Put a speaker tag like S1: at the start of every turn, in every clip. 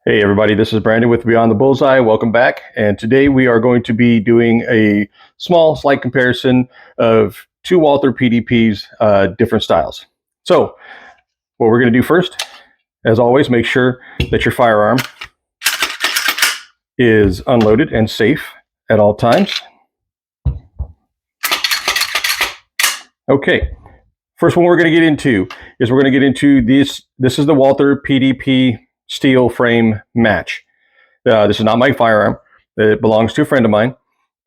S1: Hey everybody, this is Brandon with Beyond the Bullseye. Welcome back. And today we are going to be doing a small, slight comparison of two Walther PDP's different styles. So what we're going to do first, as always, make sure that your firearm is unloaded and safe at all times. Okay, first one we're going to get into is we're going to get into this. This is the Walther PDP steel frame match. This is not my firearm. It belongs to a friend of mine,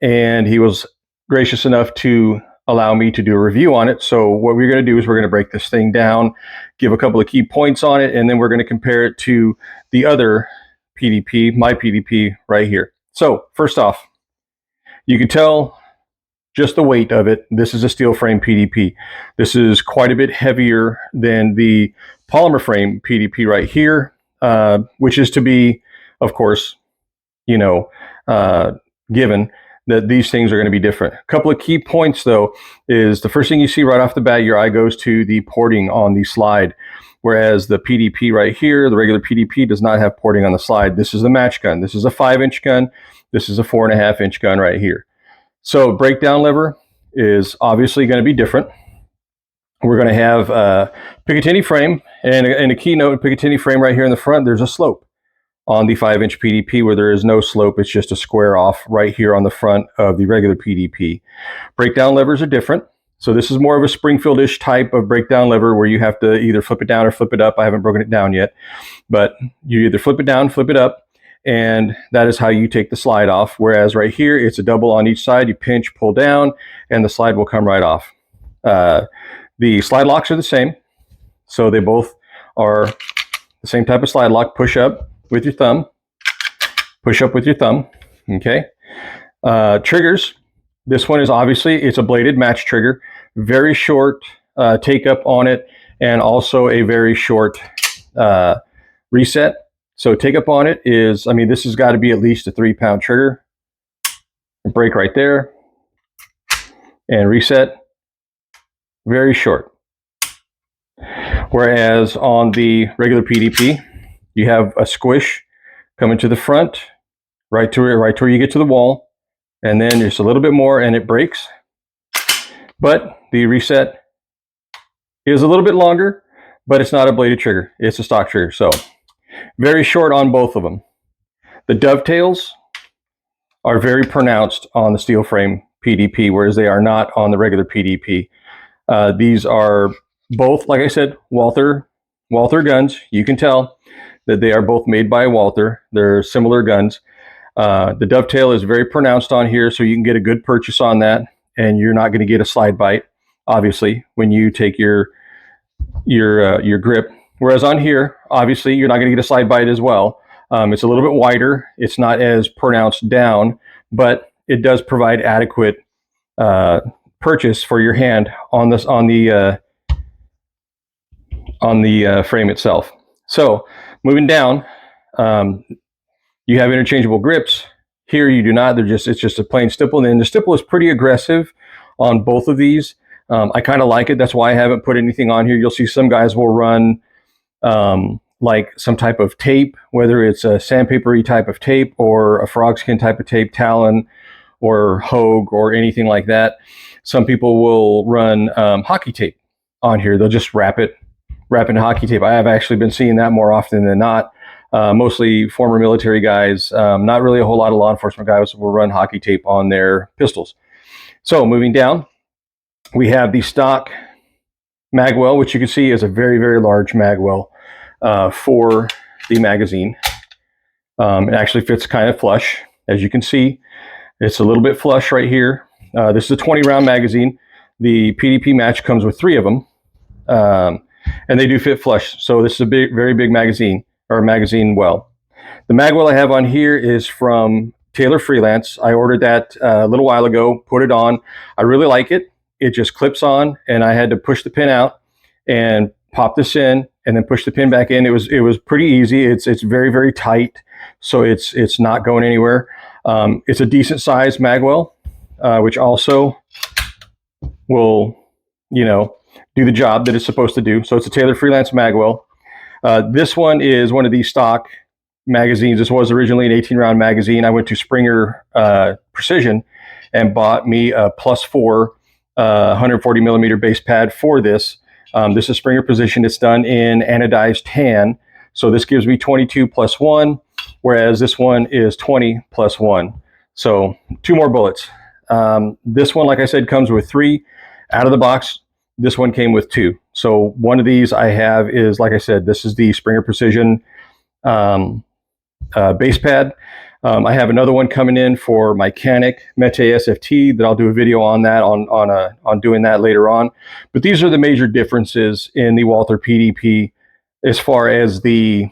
S1: and he was gracious enough to allow me to do a review on it. So what we're going to do is we're going to break this thing down, give a couple of key points on it, and then we're going to compare it to the other PDP, my PDP right here. So first off, you can tell just the weight of it. This is a steel frame PDP. This is quite a bit heavier than the polymer frame PDP right here, which is to be, of course, given that these things are going to be different. A couple of key points, though, is the first thing you see right off the bat, your eye goes to the porting on the slide, whereas the PDP right here, the regular PDP, does not have porting on the slide. This is the match gun. This is a 5-inch gun. This is a 4.5-inch gun right here. So breakdown lever is obviously going to be different. We're going to have a Picatinny frame, and a keynote Picatinny frame right here in the front, there's a slope. On the 5-inch PDP, where there is no slope, it's just a square off right here on the front of the regular PDP. Breakdown levers are different. So this is more of a Springfield-ish type of breakdown lever where you have to either flip it down or flip it up. I haven't broken it down yet, but you either flip it down, flip it up, and that is how you take the slide off. Whereas right here, it's a double on each side. You pinch, pull down, and the slide will come right off. The slide locks are the same. So they both are the same type of slide lock. Push up with your thumb, push up with your thumb. Okay. Triggers. This one is obviously, it's a bladed match trigger, very short take up on it, and also a very short reset. So take up on it is, I mean, this has got to be at least a 3-pound trigger. Break right there, and reset, very short. Whereas on the regular PDP, you have a squish coming to the front, right to where you get to the wall, and then just a little bit more and it breaks. But the reset is a little bit longer, but it's not a bladed trigger. It's a stock trigger. So very short on both of them. The dovetails are very pronounced on the steel frame PDP, whereas they are not on the regular PDP. These are both, like I said, Walther guns. You can tell that they are both made by Walther. They're similar guns. The dovetail is very pronounced on here, so you can get a good purchase on that, and you're not going to get a slide bite, obviously, when you take your grip. Whereas on here, obviously, you're not going to get a slide bite as well. It's a little bit wider. It's not as pronounced down, but it does provide adequate purchase for your hand on this on the frame itself. So moving down, you have interchangeable grips. Here you do not. It's just a plain stipple, and the stipple is pretty aggressive on both of these. I kind of like it. That's why I haven't put anything on here. You'll see some guys will run like some type of tape, whether it's a sandpapery type of tape or a frog skin type of tape, Talon or Hogue or anything like that. Some people will run hockey tape on here. They'll just wrap in hockey tape. I have actually been seeing that more often than not. Mostly former military guys, not really a whole lot of law enforcement guys will run hockey tape on their pistols. So moving down, we have the stock magwell, which you can see is a very, very large magwell for the magazine. It actually fits kind of flush. As you can see, it's a little bit flush right here. This is a 20-round magazine. The PDP match comes with 3 of them, and they do fit flush. So this is a very big magazine, or magazine well. The magwell I have on here is from Taylor Freelance. I ordered that a little while ago, put it on. I really like it. It just clips on, and I had to push the pin out and pop this in and then push the pin back in. It was pretty easy. It's very, very tight, so it's not going anywhere. It's a decent sized magwell, which also will, do the job that it's supposed to do. So it's a Taylor Freelance magwell. This one is one of these stock magazines. This was originally an 18-round magazine. I went to Springer Precision and bought me a +4 140 millimeter base pad for this. This is Springer Precision. It's done in anodized tan. So this gives me 22 + 1, whereas this one is 20 + 1. So 2 more bullets. This one, like I said, comes with 3 out of the box. This one came with 2. So one of these I have is, like I said, this is the Springer Precision base pad. I have another one coming in for my Canic Mete SFT that I'll do a video on that on doing that later on. But these are the major differences in the Walther PDP as far as the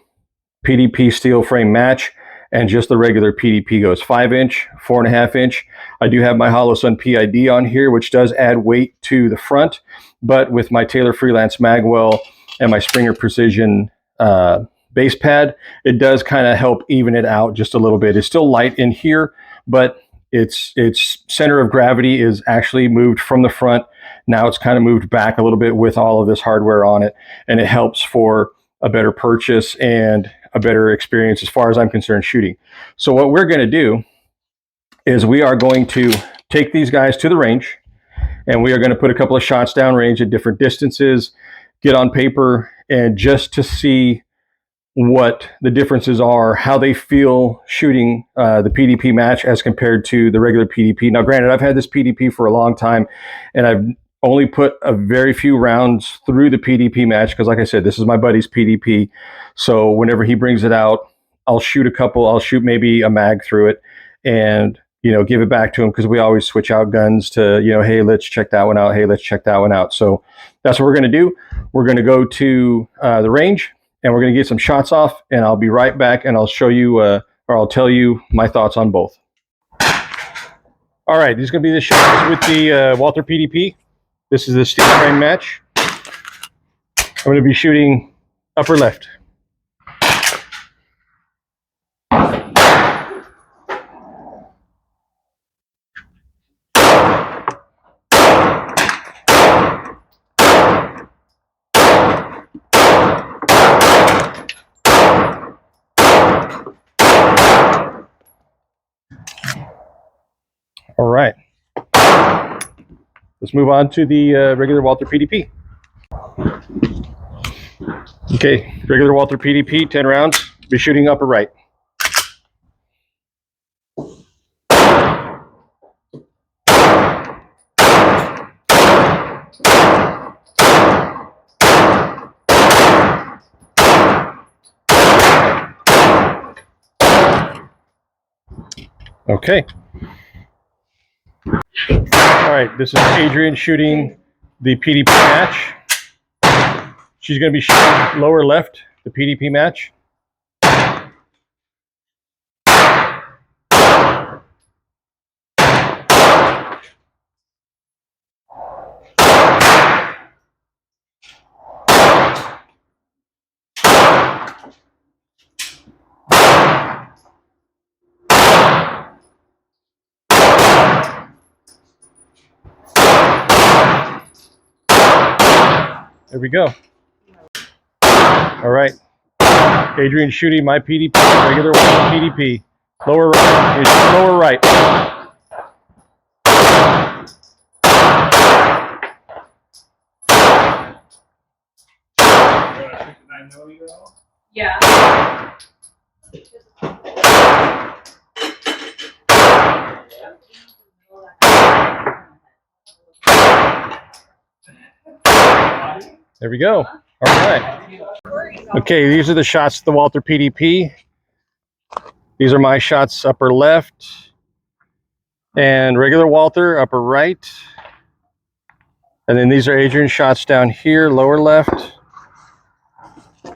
S1: PDP steel frame match and just the regular PDP goes. 5-inch, 4.5-inch. I do have my HoloSun PID on here, which does add weight to the front, but with my Taylor Freelance Magwell and my Springer Precision base pad, it does kind of help even it out just a little bit. It's still light in here, but its center of gravity is actually moved from the front. Now it's kind of moved back a little bit with all of this hardware on it, and it helps for a better purchase and a better experience as far as I'm concerned shooting. So what we're going to do is we are going to take these guys to the range, and we are going to put a couple of shots downrange at different distances, get on paper, and just to see what the differences are, how they feel shooting the PDP match as compared to the regular PDP. Now, granted, I've had this PDP for a long time, and I've only put a very few rounds through the PDP match because, like I said, this is my buddy's PDP. So whenever he brings it out, I'll shoot a couple. I'll shoot maybe a mag through it and, you know, give it back to him because we always switch out guns to, you know, hey, let's check that one out. Hey, let's check that one out. So that's what we're going to do. We're going to go to the range, and we're going to get some shots off, and I'll be right back, and I'll show you, or I'll tell you my thoughts on both. All right, these are going to be the shots with the Walther PDP. This is the steel frame match. I'm going to be shooting upper left. All right. Let's move on to the regular Walther PDP. Okay, regular Walther PDP, 10 rounds. Be shooting upper right. Okay. All right, this is Adrian shooting the PDP match. She's going to be shooting lower left, the PDP match. There we go. All right. Adrian shooting my PDP, regular PDP. Lower right. Lower right.
S2: Yeah.
S1: There we go. All right. Okay, these are the shots of the Walther PDP. These are my shots upper left. And regular Walther upper right. And then these are Adrian's shots down here, lower left.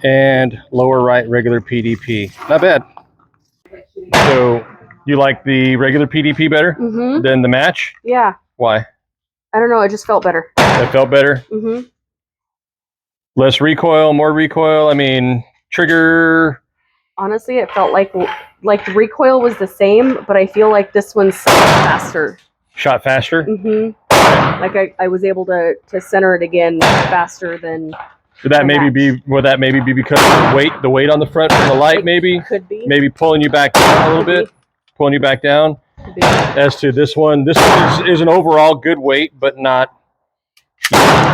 S1: And lower right, regular PDP. Not bad. So, you like the regular PDP better than the match?
S2: Yeah.
S1: Why?
S2: I don't know. It just felt better.
S1: It felt better?
S2: Mm-hmm.
S1: Less recoil, more recoil. I mean, trigger.
S2: Honestly, it felt like the recoil was the same, but I feel like this one's faster.
S1: Shot faster?
S2: Mm-hmm. Like I was able to center it again faster than
S1: Would that maybe be because of the weight on the front from the light, maybe?
S2: Could be.
S1: Maybe pulling you back down a little bit. Pulling you back down. As to this one is an overall good weight, but not.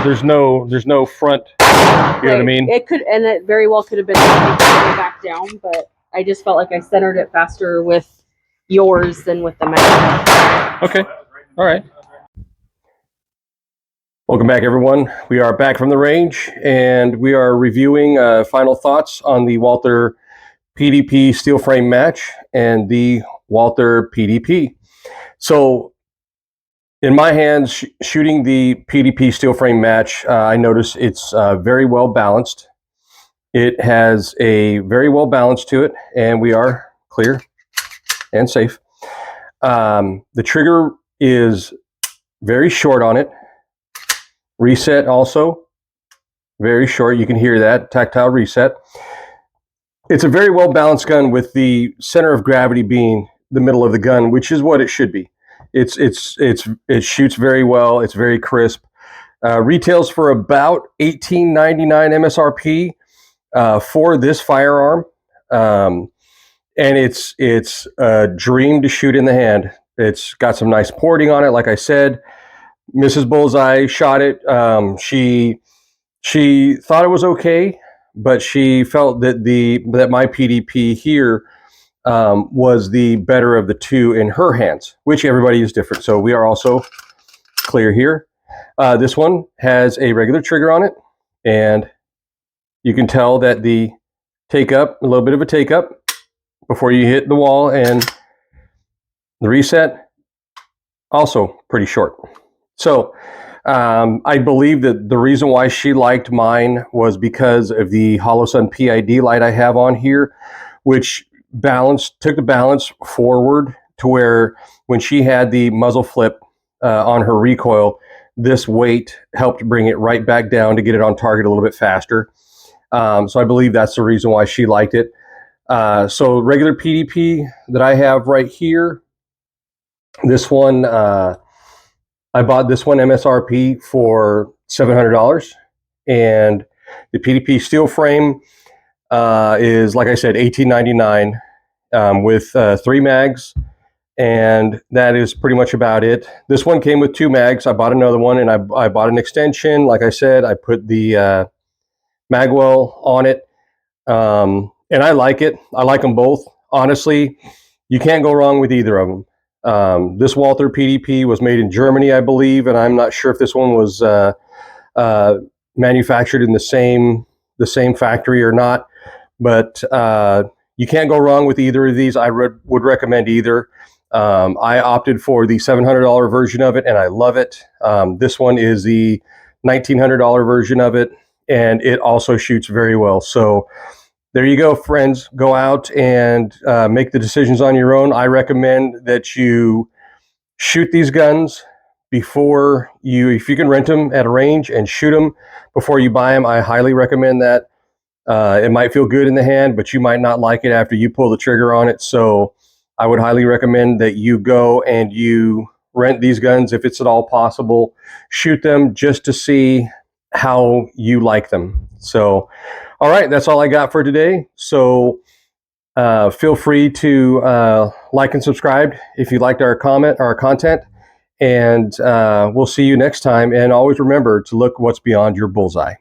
S1: There's no front. You know what I mean?
S2: It could, and it very well could have been back down, but I just felt like I centered it faster with yours than with the mag.
S1: Okay. All right. Welcome back, everyone. We are back from the range, and we are reviewing final thoughts on the Walther PDP steel frame match and the Walther PDP. So, in my hands, shooting the PDP steel frame match, I notice it's very well balanced. It has a very well balance to it, and we are clear and safe. The trigger is very short on it. Reset also very short. You can hear that tactile reset. It's a very well balanced gun with the center of gravity being the middle of the gun, which is what it should be. It shoots very well. It's very crisp. Retails for about $18.99 MSRP for this firearm, and it's a dream to shoot in the hand. It's got some nice porting on it, like I said. Mrs. Bullseye shot it. She thought it was okay, but she felt that my PDP here was the better of the two in her hands, which everybody is different. So we are also clear here. This one has a regular trigger on it, and you can tell that the take up, a little bit of a take up before you hit the wall, and the reset also pretty short. So I believe that the reason why she liked mine was because of the HoloSun PID light I have on here, which took the balance forward to where when she had the muzzle flip on her recoil, this weight helped bring it right back down to get it on target a little bit faster. So I believe that's the reason why she liked it. So regular PDP that I have right here, this one, I bought this one MSRP for $700, and the PDP steel frame is, like I said, $18.99 with 3 mags, and that is pretty much about it. This one came with 2 mags. I bought another one, and I bought an extension. Like I said, I put the magwell on it, and I like it. I like them both. Honestly, you can't go wrong with either of them. This Walther PDP was made in Germany, I believe, and I'm not sure if this one was manufactured in the same factory or not. But you can't go wrong with either of these. I would recommend either. I opted for the $700 version of it, and I love it. This one is the $1,900 version of it, and it also shoots very well. So there you go, friends. Go out and make the decisions on your own. I recommend that you shoot these guns before if you can rent them at a range and shoot them before you buy them. I highly recommend that. It might feel good in the hand, but you might not like it after you pull the trigger on it. So I would highly recommend that you go and you rent these guns if it's at all possible. Shoot them just to see how you like them. So, all right, that's all I got for today. So feel free to like and subscribe if you liked our content, and we'll see you next time. And always remember to look what's beyond your bullseye.